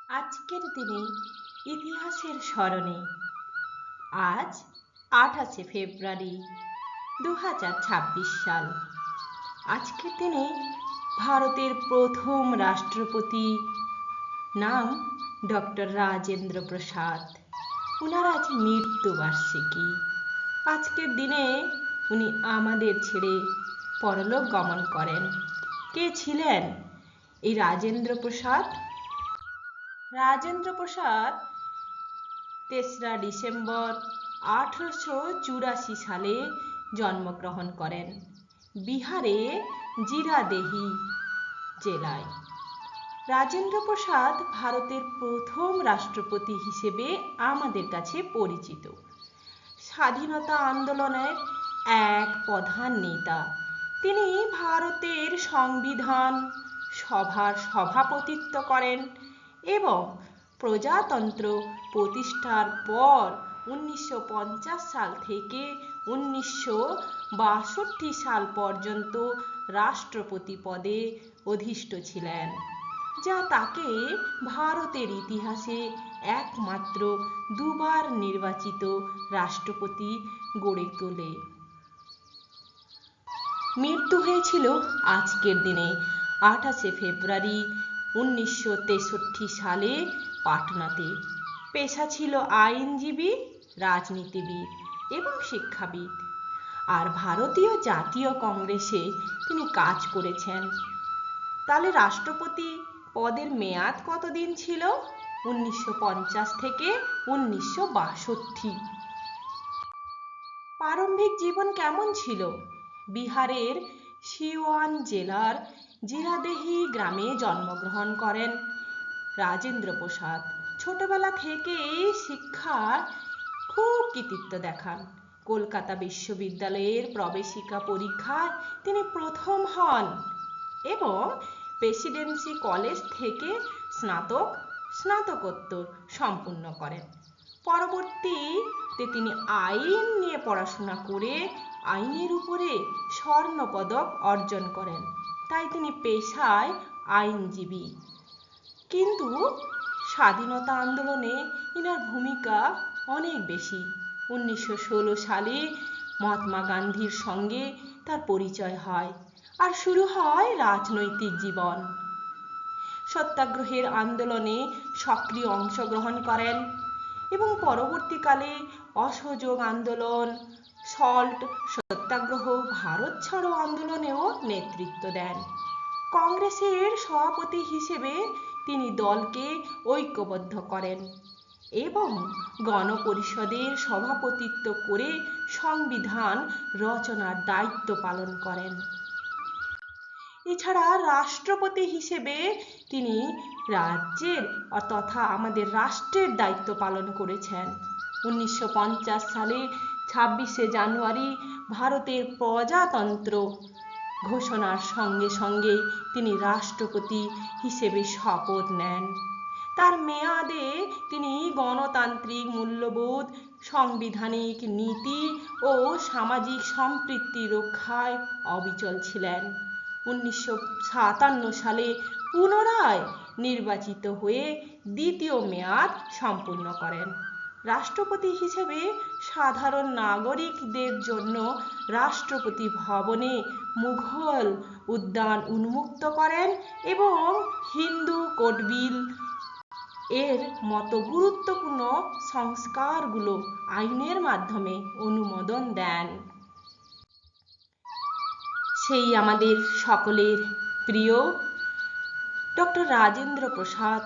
আজকের দিনে ইতিহাসের স্মরণে আজ 28শে ফেব্রুয়ারি 2026 সাল। আজকের দিনে ভারতের প্রথম রাষ্ট্রপতি নাম ডক্টর রাজেন্দ্র প্রসাদ। ওনার আজ মৃত্যুবার্ষিকী। আজকের দিনে উনি আমাদের ছেড়ে পরলোক গমন করেন। কে ছিলেন এই রাজেন্দ্র প্রসাদ? রাজেন্দ্র প্রসাদ 3রা ডিসেম্বর 1884 সালে জন্মগ্রহণ করেন বিহারে জিরাদেহি জেলায়। রাজেন্দ্র প্রসাদ ভারতের প্রথম রাষ্ট্রপতি হিসেবে আমাদের কাছে পরিচিত। স্বাধীনতা আন্দোলনের এক প্রধান নেতা। তিনি ভারতের সংবিধান সভার সভাপতিত্ব করেন এবং প্রজাতন্ত্র প্রতিষ্ঠার পর 1950 সাল থেকে 1962 সাল পর্যন্ত রাষ্ট্রপতি পদে অধিষ্ঠিত ছিলেন, যা তাকে ভারতের ইতিহাসে একমাত্র দুবার নির্বাচিত রাষ্ট্রপতি গড়ে তোলে। মৃত্যু হয়েছিল আজকের দিনে 28শে ফেব্রুয়ারি 1963 সালে পাটনাতে। পেশা ছিল আইনজীবী, রাজনীতিবিদ এবং শিক্ষাবিদ। আর ভারতীয় জাতীয় কংগ্রেসে তিনি কাজ করেছেন। তাহলে রাষ্ট্রপতি পদের মেয়াদ কতদিন ছিল? 1950 থেকে 1962। প্রারম্ভিক জীবন কেমন ছিল? বিহারের সিওয়ান জেলার জিরাদেহি গ্রামে জন্মগ্রহণ করেন রাজেন্দ্র প্রসাদ। ছোটবেলা থেকেই শিক্ষার খুব কৃতিত্ব দেখান। কলকাতা বিশ্ববিদ্যালয়ের প্রবেশিকা পরীক্ষায় তিনি প্রথম হন এবং প্রেসিডেন্সি কলেজ থেকে স্নাতকোত্তর সম্পূর্ণ করেন। পরবর্তীতে তিনি আইন নিয়ে পড়াশোনা করে আইনের উপরে স্বর্ণপদক অর্জন করেন। তাই তিনি পেশায় আইনজীবী। কিন্তু স্বাধীনতা আন্দোলনে ইনার ভূমিকা অনেক বেশি। 1916 সালে মহাত্মা গান্ধীর সঙ্গে তার পরিচয় হয় আর শুরু হয় রাজনৈতিক জীবন। সত্যাগ্রহের আন্দোলনে সক্রিয় অংশগ্রহণ করেন এবং পরবর্তীকালে অসহযোগ আন্দোলন, সল্ট সত্যাগ্রহ, ভারত ছাড়ো আন্দোলনেও নেতৃত্ব দেন। কংগ্রেসের সভাপতি হিসেবে তিনি দলকে ঐক্যবদ্ধ করেন এবং গণপরিষদের সভাপতিত্ব করে সংবিধান রচনার দায়িত্ব পালন করেন। এছাড়া রাষ্ট্রপতি হিসেবে তিনি রাজ্যের তথা আমাদের রাষ্ট্রের দায়িত্ব পালন করেছেন। 1950 সালে 26শে জানুয়ারি ভারতের প্রজাতন্ত্র ঘোষণার সঙ্গে সঙ্গে তিনি রাষ্ট্রপতি হিসেবে শপথ নেন। তার মেয়াদে তিনি গণতান্ত্রিক মূল্যবোধ, সাংবিধানিক নীতি ও সামাজিক সম্প্রীতি রক্ষায় অবিচল ছিলেন। 1957 সালে পুনরায় নির্বাচিত হয়ে দ্বিতীয় মেয়াদ সম্পূর্ণ করেন। রাষ্ট্রপতি হিসেবে সাধারণ নাগরিকদের জন্য রাষ্ট্রপতি ভবনে মুঘল উদ্যান উন্মুক্ত করেন এবং হিন্দু কোড বিল এর মতো গুরুত্বপূর্ণ সংস্কারগুলো আইনের মাধ্যমে অনুমোদন দেন। সেই আমাদের সকলের প্রিয় ডক্টর রাজেন্দ্র প্রসাদ।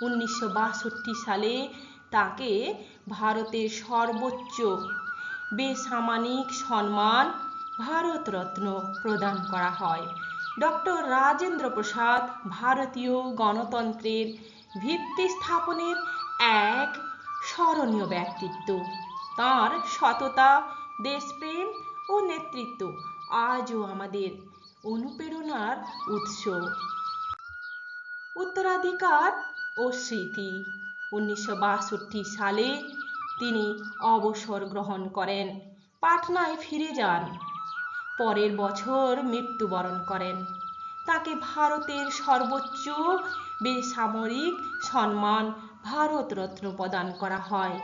1962 সালে তাকে ভারতের সর্বোচ্চ বেসামরিক সম্মান ভারতরত্ন প্রদান করা হয়। ডক্টর রাজেন্দ্র প্রসাদ ভারতীয় গণতন্ত্রের ভিত্তি স্থাপনের এক স্মরণীয় ব্যক্তিত্ব। তাঁর সততা, দেশপ্রেম ও নেতৃত্ব আজও আমাদের অনুপ্রেরণার উৎস। উত্তরাধিকার ও স্মৃতি। 1962 সালে তিনি অবসর গ্রহণ করেন, পাটনায় ফিরে যান। পরের বছর মৃত্যুবরণ করেন। তাকে ভারতের সর্বোচ্চ বেসামরিক সম্মান ভারতরত্ন প্রদান করা হয়।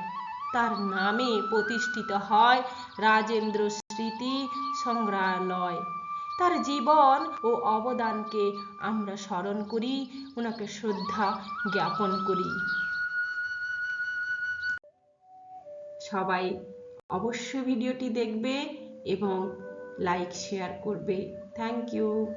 তার নামে প্রতিষ্ঠিত হয় রাজেন্দ্র স্মৃতি সংগ্রহালয়। তার জীবন ও অবদানকে আমরা স্মরণ করি, ওনাকে শ্রদ্ধা জ্ঞাপন করি। সবাই অবশ্যই ভিডিওটি দেখবে এবং লাইক শেয়ার করবে। Thank you.